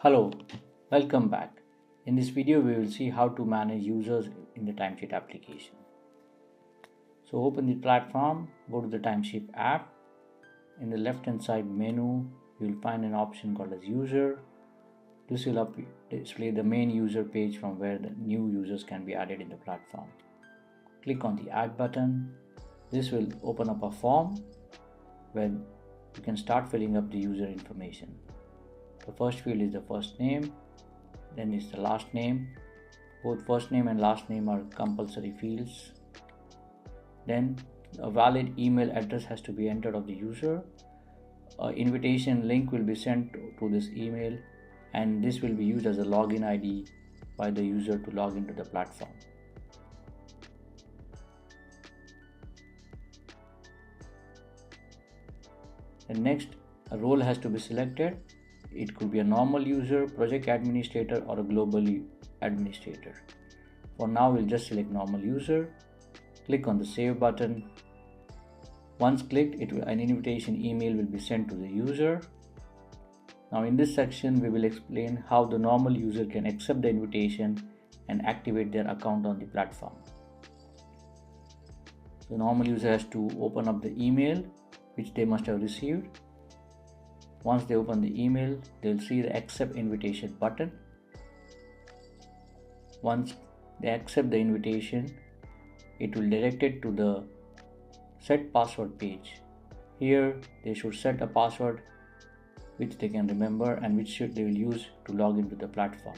Hello, welcome back. In this video, we will see how to manage users in the Timesheet application. So open the platform, go to the Timesheet app. In the left hand side menu, you will find an option called as user. This will display the main user page from where the new users can be added in the platform. Click on the add button. This will open up a form where you can start filling up the user information. The first field is the first name, then is the last name. Both first name and last name are compulsory fields. Then a valid email address has to be entered of the user. An invitation link will be sent to this email, and this will be used as a login ID by the user to log into the platform. And next, a role has to be selected. It could be a normal user, project administrator, or a global administrator. For now, we'll just select normal user. Click on the save button. Once clicked, an invitation email will be sent to the user. Now in this section, we will explain how the normal user can accept the invitation and activate their account on the platform. The normal user has to open up the email which they must have received. Once they open the email, they'll see the accept invitation button. Once they accept the invitation, it will direct it to the set password page. Here they should set a password which they can remember and which they will use to log into the platform.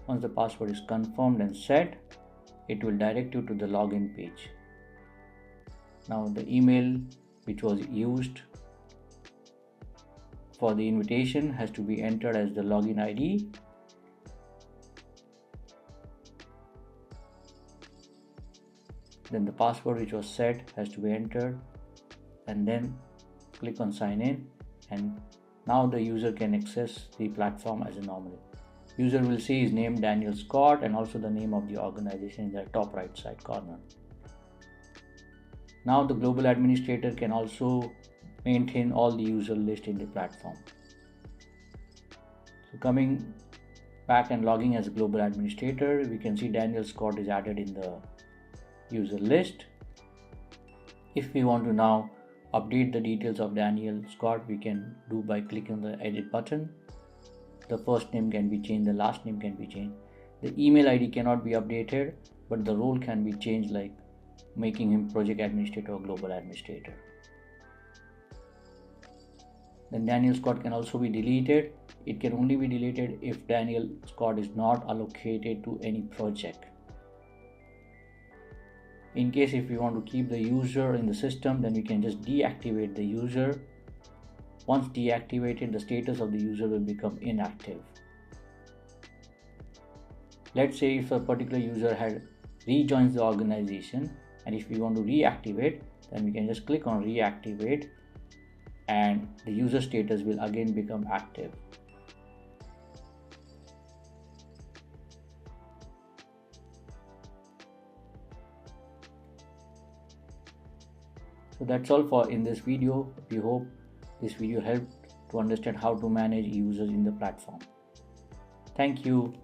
Once the password is confirmed and set, it will direct you to the login page. Now the email which was used for the invitation has to be entered as the login ID. Then the password which was set has to be entered, and then click on sign in, and now the user can access the platform as a normal. User will see his name Daniel Scott and also the name of the organization in the top right side corner. Now the global administrator can also maintain all the user list in the platform. So coming back and logging as a global administrator, we can see Daniel Scott is added in the user list. If we want to now update the details of Daniel Scott, we can do by clicking the edit button. The first name can be changed, the last name can be changed. The email ID cannot be updated, but the role can be changed, like making him project administrator or global administrator. Then Daniel Scott can also be deleted. It can only be deleted if Daniel Scott is not allocated to any project. In case if we want to keep the user in the system, then we can just deactivate the user. Once deactivated, the status of the user will become inactive. Let's say if a particular user had rejoins the organization, and if we want to reactivate, then we can just click on reactivate, and the user status will again become active. So that's all for in this video. We hope this video helped to understand how to manage users in the platform. Thank you.